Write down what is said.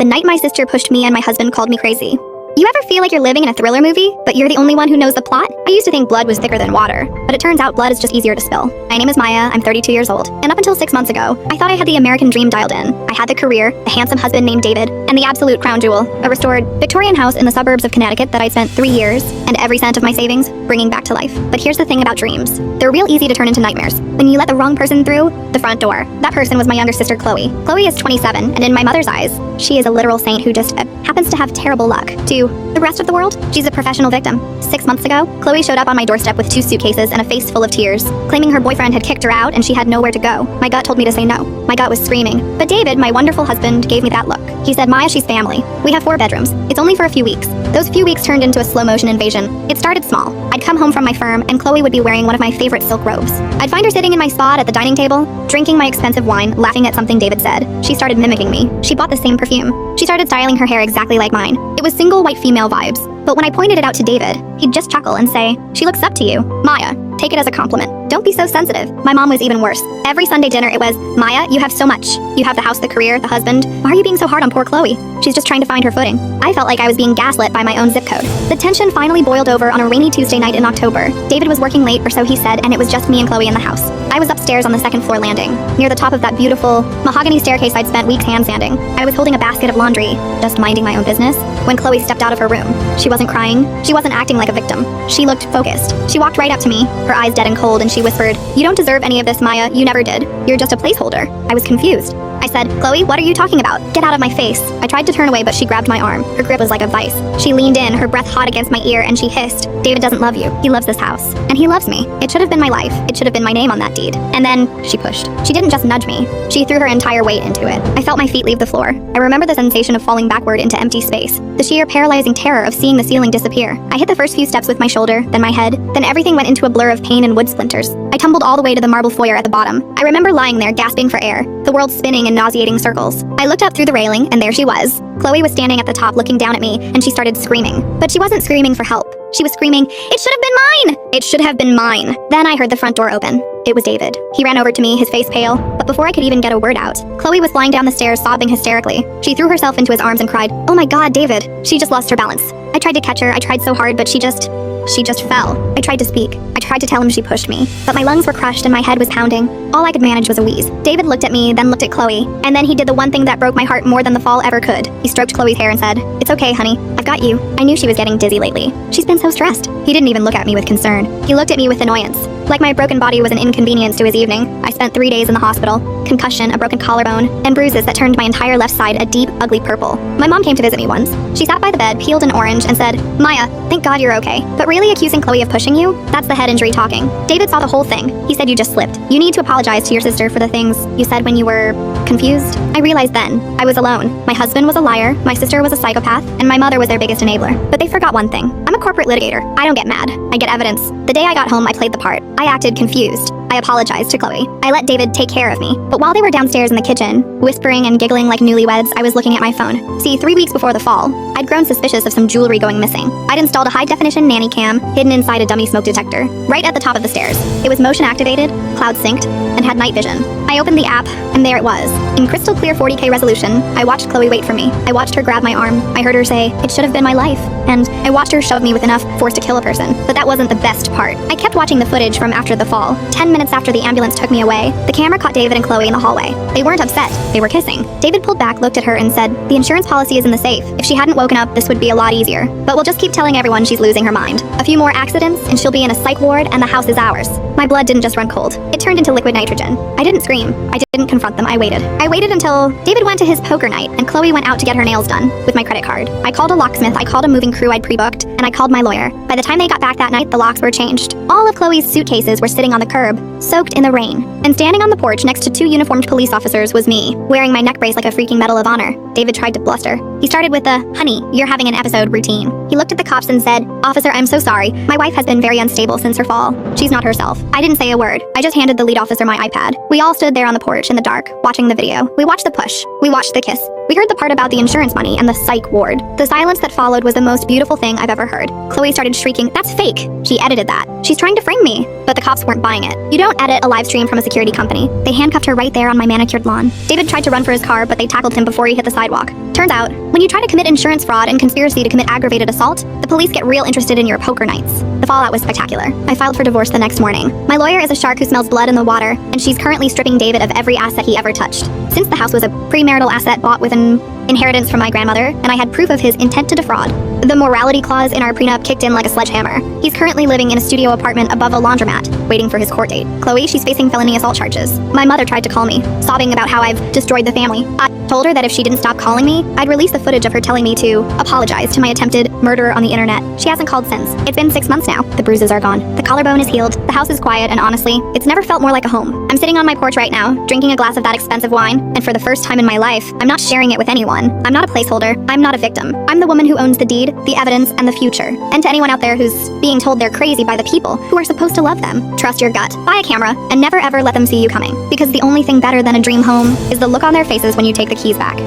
The night my sister pushed me and my husband called me crazy. You ever feel like you're living in a thriller movie, but you're the only one who knows the plot? I used to think blood was thicker than water, but it turns out blood is just easier to spill. My name is Maya, I'm 32 years old, and up until 6 months ago, I thought I had the American dream dialed in. I had the career, the handsome husband named David, and the absolute crown jewel, a restored Victorian house in the suburbs of Connecticut that I'd spent 3 years, and every cent of my savings, bringing back to life. But here's the thing about dreams. They're real easy to turn into nightmares. When you let the wrong person through the front door. That person was my younger sister, Chloe. Chloe is 27, and in my mother's eyes, she is a literal saint who just happens to have terrible luck. To the rest of the world, she's a professional victim. 6 months ago, Chloe showed up on my doorstep with 2 suitcases and a face full of tears, claiming her boyfriend had kicked her out and she had nowhere to go. My gut told me to say no. My gut was screaming. But David, my wonderful husband, gave me that look. He said, Maya, she's family. We have 4 bedrooms. It's only for a few weeks. Those few weeks turned into a slow-motion invasion. It started small. I'd come home from my firm, and Chloe would be wearing one of my favorite silk robes. I'd find her sitting in my spot at the dining table, drinking my expensive wine, laughing at something David said. She started mimicking me. She bought the same perfume. She started styling her hair exactly like mine. It was single white female vibes. But when I pointed it out to David, he'd just chuckle and say, she looks up to you. Maya, take it as a compliment. Don't be so sensitive. My mom was even worse. Every Sunday dinner it was, Maya, you have so much. You have the house, the career, the husband. Why are you being so hard on poor Chloe? She's just trying to find her footing. I felt like I was being gaslit by my own zip code. The tension finally boiled over on a rainy Tuesday night in October. David was working late, or so he said, and it was just me and Chloe in the house. I was upstairs on the 2nd floor landing, near the top of that beautiful mahogany staircase I'd spent weeks hand sanding. I was holding a basket of laundry, just minding my own business, when Chloe stepped out of her room. She wasn't crying. She wasn't acting like a victim. She looked focused. She walked right up to me, her eyes dead and cold, and she whispered, you don't deserve any of this, Maya. You never did. You're just a placeholder. I was confused. I said, Chloe, what are you talking about? Get out of my face. I tried to turn away, but she grabbed my arm. Her grip was like a vice. She leaned in, her breath hot against my ear, and she hissed, David doesn't love you. He loves this house. And he loves me. It should have been my life. It should have been my name on that deed. And then she pushed. She didn't just nudge me. She threw her entire weight into it. I felt my feet leave the floor. I remember the sensation of falling backward into empty space. The sheer paralyzing terror of seeing the ceiling disappear. I hit the first few steps with my shoulder, then my head, then everything went into a blur of pain and wood splinters. I tumbled all the way to the marble foyer at the bottom. I remember lying there gasping for air, the world spinning in nauseating circles. I looked up through the railing, and there she was. Chloe was standing at the top looking down at me, and she started screaming. But she wasn't screaming for help. She was screaming, it should have been mine! It should have been mine. Then I heard the front door open. It was David. He ran over to me, his face pale, but before I could even get a word out, Chloe was flying down the stairs sobbing hysterically. She threw herself into his arms and cried, oh my God, David. She just lost her balance. I tried to catch her, I tried so hard, but she just fell. I tried to speak. I tried to tell him she pushed me, but my lungs were crushed and my head was pounding. All I could manage was a wheeze. David looked at me, then looked at Chloe, and then he did the one thing that broke my heart more than the fall ever could. He stroked Chloe's hair and said, it's okay, honey. I've got you. I knew she was getting dizzy lately. She's been so stressed. He didn't even look at me with concern. He looked at me with annoyance. Like my broken body was an inconvenience to his evening. I spent 3 days in the hospital. Concussion, a broken collarbone, and bruises that turned my entire left side a deep, ugly purple. My mom came to visit me once. She sat by the bed, peeled an orange, and said, Maya, thank God you're okay. But really accusing Chloe of pushing you? That's the head injury talking. David saw the whole thing. He said you just slipped. You need to apologize to your sister for the things you said when you were confused. I realized then, I was alone. My husband was a liar, my sister was a psychopath, and my mother was their biggest enabler. But they forgot one thing. I'm a corporate litigator. I don't get mad. I get evidence. The day I got home, I played the part. I acted confused. I apologized to Chloe. I let David take care of me. But while they were downstairs in the kitchen, whispering and giggling like newlyweds, I was looking at my phone. See, 3 weeks before the fall, I'd grown suspicious of some jewelry going missing. I'd installed a high-definition nanny cam hidden inside a dummy smoke detector, right at the top of the stairs. It was motion-activated, cloud-synced, and had night vision. I opened the app, and there it was. In crystal clear 40K resolution, I watched Chloe wait for me. I watched her grab my arm. I heard her say, it should have been my life. And I watched her shove me with enough force to kill a person. But that wasn't the best part. I kept watching the footage from after the fall. 10 minutes after the ambulance took me away, the camera caught David and Chloe in the hallway. They weren't upset. They were kissing. David pulled back, looked at her, and said, the insurance policy is in the safe. If she hadn't woken up, this would be a lot easier. But we'll just keep telling everyone she's losing her mind. A few more accidents, and she'll be in a psych ward, and the house is ours. My blood didn't just run cold. It turned into liquid nitrogen. I didn't scream. I didn't confront them. I waited. I waited until David went to his poker night, and Chloe went out to get her nails done with my credit card. I called a locksmith, I called a moving crew I'd pre-booked, and I called my lawyer. By the time they got back that night, the locks were changed. All of Chloe's suitcases were sitting on the curb, soaked in the rain. And standing on the porch next to 2 uniformed police officers was me, wearing my neck brace like a freaking Medal of Honor. David tried to bluster. He started with a, honey, you're having an episode routine. He looked at the cops and said, officer, I'm so sorry. My wife has been very unstable since her fall. She's not herself. I didn't say a word. I just handed the lead officer my iPad. We all stood there on the porch in the dark, watching the video. We watched the push. We watched the kiss. We heard the part about the insurance money and the psych ward. The silence that followed was the most beautiful thing I've ever heard. Chloe started shrieking, "That's fake." She edited that. "She's trying to frame me." But the cops weren't buying it. You don't edit a live stream from a security company. They handcuffed her right there on my manicured lawn. David tried to run for his car, but they tackled him before he hit the sidewalk. Turns out, when you try to commit insurance fraud and conspiracy to commit aggravated assault, the police get real interested in your poker nights. The fallout was spectacular. I filed for divorce the next morning. My lawyer is a shark who smells blood in the water, and she's currently stripping David of every asset he ever touched. Since the house was a premarital asset bought with an inheritance from my grandmother, and I had proof of his intent to defraud, the morality clause in our prenup kicked in like a sledgehammer. He's currently living in a studio apartment above a laundromat, waiting for his court date. Chloe, she's facing felony assault charges. My mother tried to call me, sobbing about how I've destroyed the family. I told her that if she didn't stop calling me, I'd release the footage of her telling me to apologize to my attempted murderer on the internet. She hasn't called since. It's been 6 months now. The bruises are gone. The collarbone is healed. The house is quiet, and honestly, it's never felt more like a home. I'm sitting on my porch right now, drinking a glass of that expensive wine, and for the first time in my life, I'm not sharing it with anyone. I'm not a placeholder. I'm not a victim. I'm the woman who owns the deed, the evidence, and the future. And to anyone out there who's being told they're crazy by the people who are supposed to love them, trust your gut. Buy a camera, and never ever let them see you coming. Because the only thing better than a dream home is the look on their faces when you take the keys back.